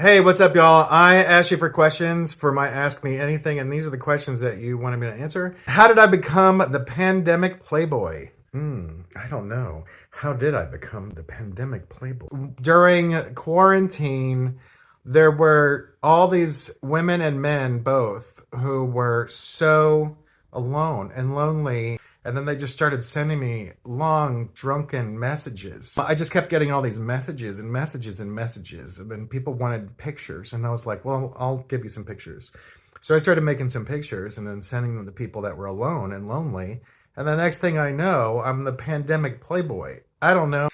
Hey, what's up, y'all? I asked you for questions for my Ask Me Anything, and these are the questions that you wanted me to answer. How did I become the Pandemic Playboy? I don't know. How did I become the Pandemic Playboy? During quarantine, there were all these women and men both who were so alone and lonely. And then they just started sending me long, drunken messages. I just kept getting all these messages and messages and messages. And then people wanted pictures. And I was like, well, I'll give you some pictures. So I started making some pictures and then sending them to people that were alone and lonely. And the next thing I know, I'm the Pandemic Playboy. I don't know.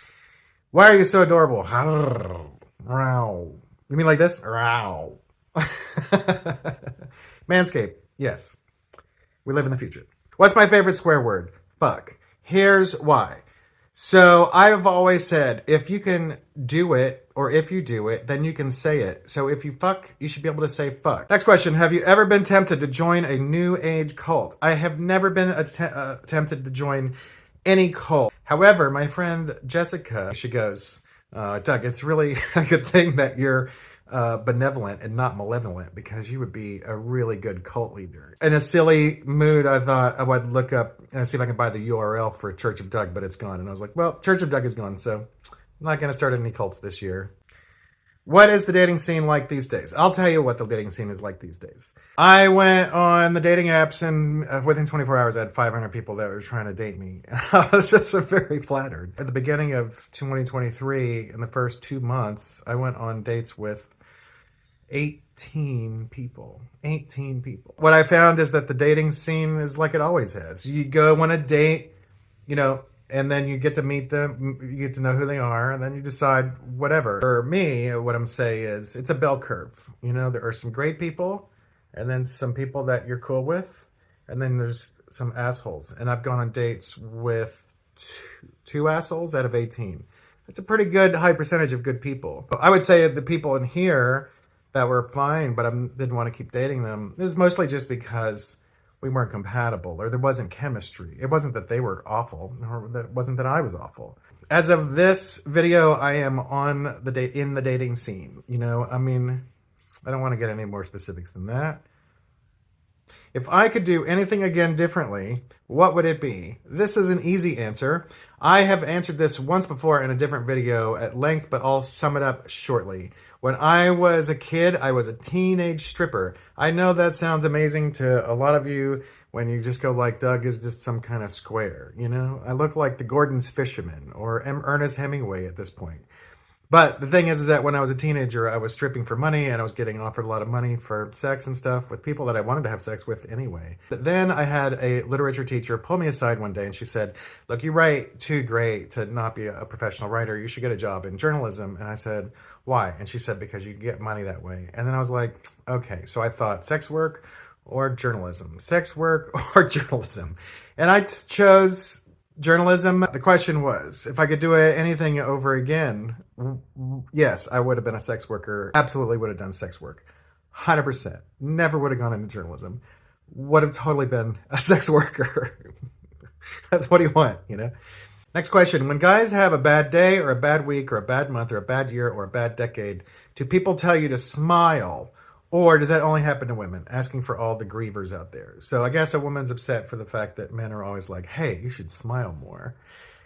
Why are you so adorable? You mean like this? Manscaped. Yes. We live in the future. What's my favorite swear word? Fuck. Here's why. So I've always said, if you can do it, or if you do it, then you can say it. So if you fuck, you should be able to say fuck. Next question. Have you ever been tempted to join a new age cult? I have never been tempted to join any cult. However, my friend Jessica, she goes, Doug, it's really a good thing that you're benevolent and not malevolent, because you would be a really good cult leader. In a silly mood, I thought I would look up and see if I can buy the URL for Church of Doug, but it's gone. And I was like, well, Church of Doug is gone, so I'm not going to start any cults this year. What is the dating scene like these days? I'll tell you what the dating scene is like these days. I went on the dating apps, and within 24 hours, I had 500 people that were trying to date me. I was just very flattered. At the beginning of 2023, in the first 2 months, I went on dates with 18 people. 18 people. What I found is that the dating scene is like it always has. You go on a date, and then you get to meet them, you get to know who they are, and then you decide whatever. For me, what I'm saying is it's a bell curve. There are some great people, and then some people that you're cool with, and then there's some assholes. And I've gone on dates with two assholes out of 18. It's a pretty good high percentage of good people. I would say the people in here that were fine, but I didn't want to keep dating them, is mostly just because we weren't compatible, or there wasn't chemistry. It wasn't that they were awful, or it wasn't that I was awful. As of this video, I am on in the dating scene. I don't want to get any more specifics than that. If I could do anything again differently, what would it be? This is an easy answer. I have answered this once before in a different video at length, but I'll sum it up shortly. When I was a kid, I was a teenage stripper. I know that sounds amazing to a lot of you when you just go like, Doug is just some kind of square, I look like the Gordon's Fisherman or Ernest Hemingway at this point. But the thing is that when I was a teenager, I was stripping for money, and I was getting offered a lot of money for sex and stuff with people that I wanted to have sex with anyway. But then I had a literature teacher pull me aside one day, and she said, look, you write too great to not be a professional writer. You should get a job in journalism. And I said, why? And she said, because you get money that way. And then I was like, okay. So I thought sex work or journalism, sex work or journalism. And I chose journalism. The question was, if I could do anything over again, yes, I would have been a sex worker. Absolutely would have done sex work. 100%. Never would have gone into journalism. Would have totally been a sex worker. That's what you want, Next question. When guys have a bad day or a bad week or a bad month or a bad year or a bad decade, do people tell you to smile? Or does that only happen to women? Asking for all the grievers out there. So I guess a woman's upset for the fact that men are always like, hey, you should smile more.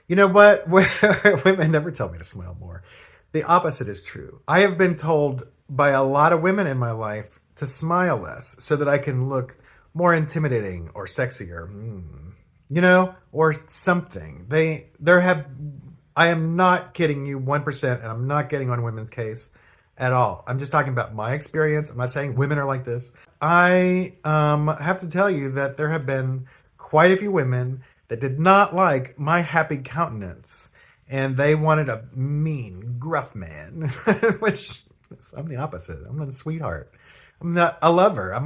You know what? Women never tell me to smile more. The opposite is true. I have been told by a lot of women in my life to smile less so that I can look more intimidating or sexier. Or something. I am not kidding you 1%, and I'm not getting on women's case at all. I'm just talking about my experience. I'm not saying women are like this. I have to tell you that there have been quite a few women that did not like my happy countenance, and they wanted a mean, gruff man, which I'm the opposite. I'm a sweetheart. I'm not a lover.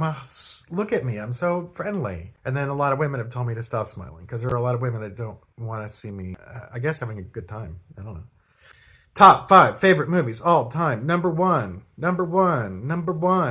Look at me. I'm so friendly. And then a lot of women have told me to stop smiling because there are a lot of women that don't want to see me, I guess, having a good time. I don't know. Top 5 favorite movies all time. Number one,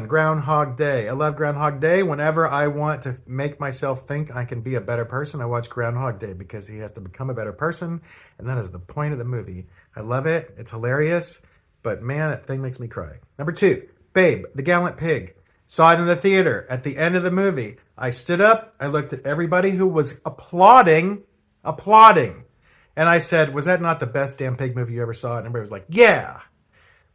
Groundhog Day. I love Groundhog Day. Whenever I want to make myself think I can be a better person, I watch Groundhog Day because he has to become a better person. And that is the point of the movie. I love it. It's hilarious. But man, that thing makes me cry. Number 2, Babe, the Gallant Pig. Saw it in the theater. At the end of the movie, I stood up, I looked at everybody who was applauding, and I said, was that not the best damn pig movie you ever saw? And everybody was like, yeah.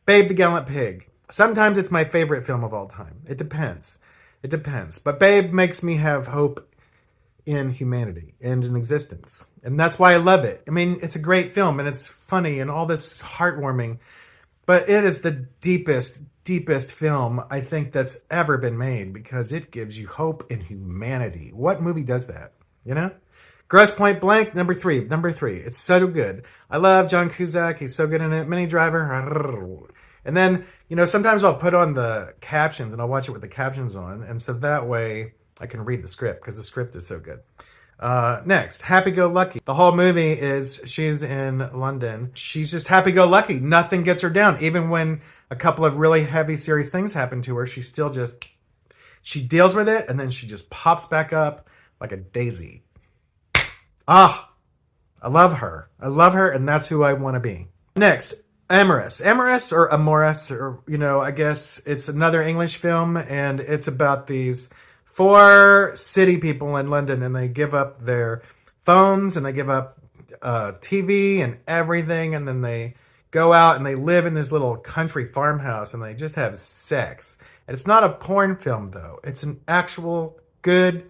Babe, the Gallant Pig. Sometimes it's my favorite film of all time. It depends. But Babe makes me have hope in humanity and in existence. And that's why I love it. I mean, it's a great film and it's funny and all this heartwarming, but it is the deepest film I think that's ever been made because it gives you hope in humanity. What movie does that? You know? Gross Point Blank, number three. It's so good. I love John Cusack. He's so good in it. Minnie Driver. And then, you know, sometimes I'll put on the captions and I'll watch it with the captions on. And so that way I can read the script because the script is so good. Next, Happy Go Lucky. The whole movie is she's in London. She's just happy go lucky. Nothing gets her down. Even when a couple of really heavy, serious things happen to her, she still just, she deals with it and then she just pops back up like a daisy. Ah, I love her. And that's who I want to be. Next, Amorous or Amorous, or, you know, I guess it's another English film and it's about these 4 city people in London and they give up their phones and they give up TV and everything, and then they go out and they live in this little country farmhouse and they just have sex. And it's not a porn film though. It's an actual good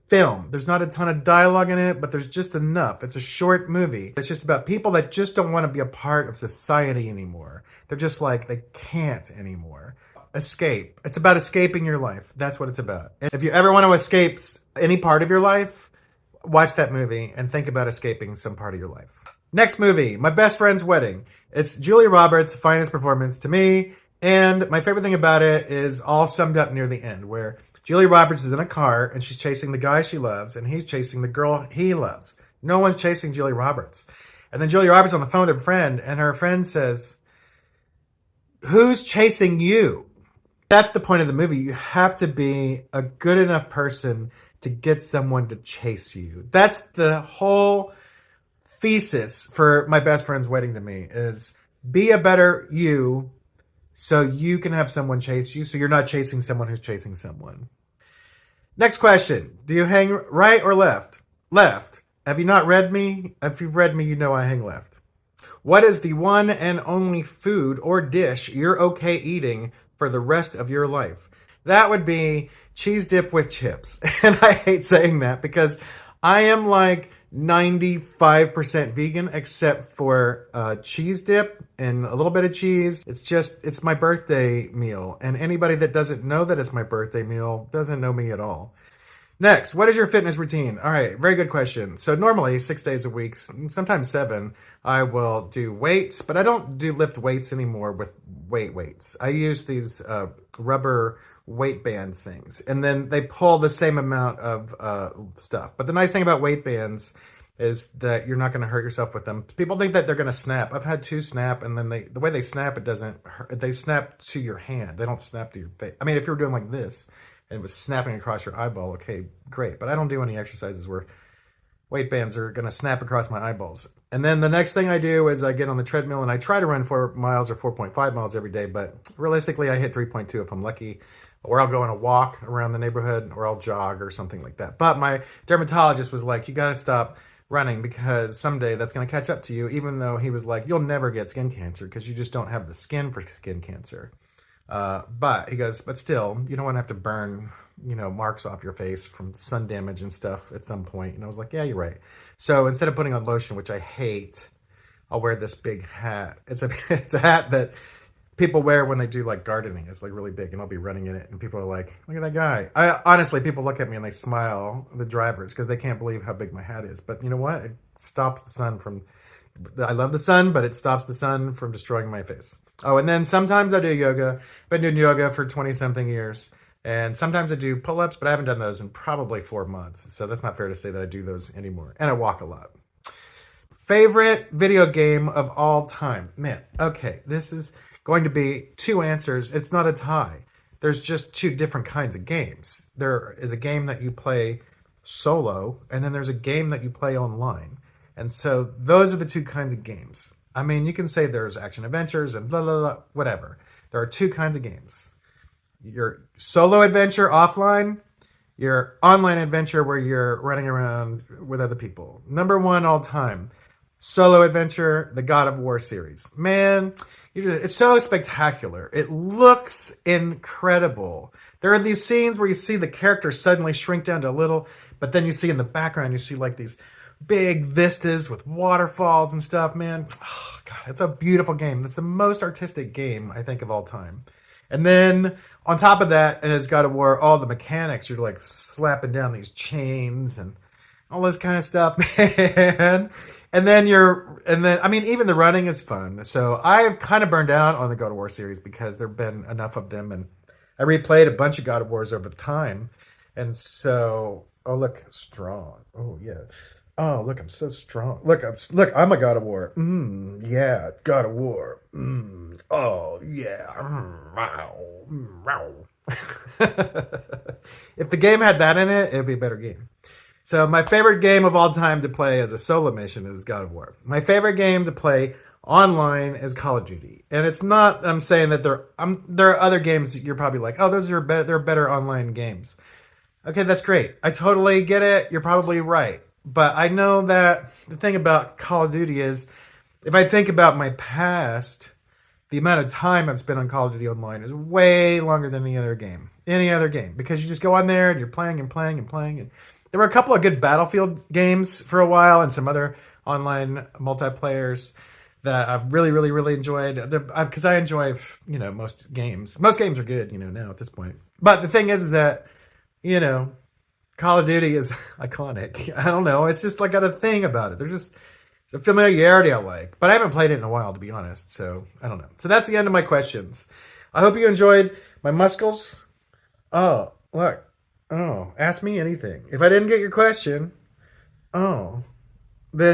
film. There's not a ton of dialogue in it, but there's just enough. It's a short movie. It's just about people that just don't want to be a part of society anymore. They're just like, they can't anymore. Escape. It's about escaping your life. That's what it's about. And if you ever want to escape any part of your life, watch that movie and think about escaping some part of your life. Next movie, My Best Friend's Wedding. It's Julia Roberts' finest performance to me. And my favorite thing about it is all summed up near the end, where Julia Roberts is in a car and she's chasing the guy she loves and he's chasing the girl he loves. No one's chasing Julia Roberts. And then Julia Roberts on the phone with her friend and her friend says, "Who's chasing you?" That's the point of the movie. You have to be a good enough person to get someone to chase you. That's the whole thesis for My Best Friend's Wedding to me, is be a better you so you can have someone chase you, so you're not chasing someone who's chasing someone. Next question. Do you hang right or left? Left. Have you not read me? If you've read me, you know I hang left. What is the one and only food or dish you're okay eating for the rest of your life? That would be cheese dip with chips. And I hate saying that because I am like 95% vegan except for cheese dip and a little bit of cheese. It's my birthday meal. And anybody that doesn't know that it's my birthday meal doesn't know me at all. Next, what is your fitness routine? All right, very good question. So normally 6 days a week, sometimes 7, I will do weights, but I don't do lift weights anymore with weights. I use these rubber weight band things, and then they pull the same amount of stuff. But the nice thing about weight bands is that you're not going to hurt yourself with them. People think that they're going to snap. I've had 2 snap, and then the way they snap, it doesn't hurt. They snap to your hand. They don't snap to your face. I mean, if you're doing like this, and it was snapping across your eyeball, okay, great. But I don't do any exercises where weight bands are going to snap across my eyeballs. And then the next thing I do is I get on the treadmill and I try to run 4 miles or 4.5 miles every day. But realistically, I hit 3.2 if I'm lucky. Or I'll go on a walk around the neighborhood, or I'll jog or something like that. But my dermatologist was like, you got to stop running because someday that's going to catch up to you, even though he was like, you'll never get skin cancer because you just don't have the skin for skin cancer. But he goes, but still, you don't want to have to burn, marks off your face from sun damage and stuff at some point. And I was like, yeah, you're right. So instead of putting on lotion, which I hate, I'll wear this big hat. It's a hat that people wear when they do like gardening. It's like really big, and I'll be running in it, and people are like, look at that guy. Honestly, people look at me and they smile, the drivers, because they can't believe how big my hat is. But you know what? It stops the sun from, I love the sun, but it stops the sun from destroying my face. Oh, and then sometimes I do yoga. I've been doing yoga for 20-something years. And sometimes I do pull-ups, but I haven't done those in probably 4 months. So that's not fair to say that I do those anymore. And I walk a lot. Favorite video game of all time? Man, okay, this is going to be 2 answers. It's not a tie. There's just 2 different kinds of games. There is a game that you play solo, and then there's a game that you play online. And so those are the 2 kinds of games. I mean, you can say there's action adventures and blah, blah, blah, whatever. There are 2 kinds of games. your solo adventure offline, your online adventure where you're running around with other people. Number one all time, solo adventure, the God of War series. Man, it's so spectacular. It looks incredible. There are these scenes where you see the characters suddenly shrink down to a little, but then you see in the background, you see like these big vistas with waterfalls and stuff, man. Oh, God, it's a beautiful game. That's the most artistic game, I think, of all time. And then on top of that, it has God of War, all the mechanics. You're like slapping down these chains and all this kind of stuff, man. I mean, even the running is fun. So I've kind of burned out on the God of War series because there have been enough of them. And I replayed a bunch of God of Wars over the time. And so, oh, look, strong. Oh, yeah. Oh, look, I'm so strong. Look, I'm a God of War. Yeah, God of War. Oh, yeah. Wow. Wow. If the game had that in it, it'd be a better game. So my favorite game of all time to play as a solo mission is God of War. My favorite game to play online is Call of Duty. And it's not, I'm saying that there are other games that you're probably like, oh, those are better, they're better online games. Okay, that's great. I totally get it. You're probably right. But I know that the thing about Call of Duty is, if I think about my past, the amount of time I've spent on Call of Duty Online is way longer than any other game. Because you just go on there and you're playing and playing and playing. And there were a couple of good Battlefield games for a while and some other online multiplayers that I've really, really, really enjoyed. Because I enjoy, most games. Most games are good, now at this point. But the thing is that, Call of Duty is iconic. I don't know. It's just like got a thing about it. It's a familiarity I like. But I haven't played it in a while, to be honest. So I don't know. So that's the end of my questions. I hope you enjoyed my muscles. Oh, look. Oh, ask me anything. If I didn't get your question, then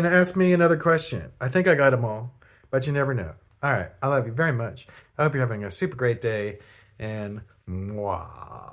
ask me another question. I think I got them all, but you never know. All right. I love you very much. I hope you're having a super great day. And mwah.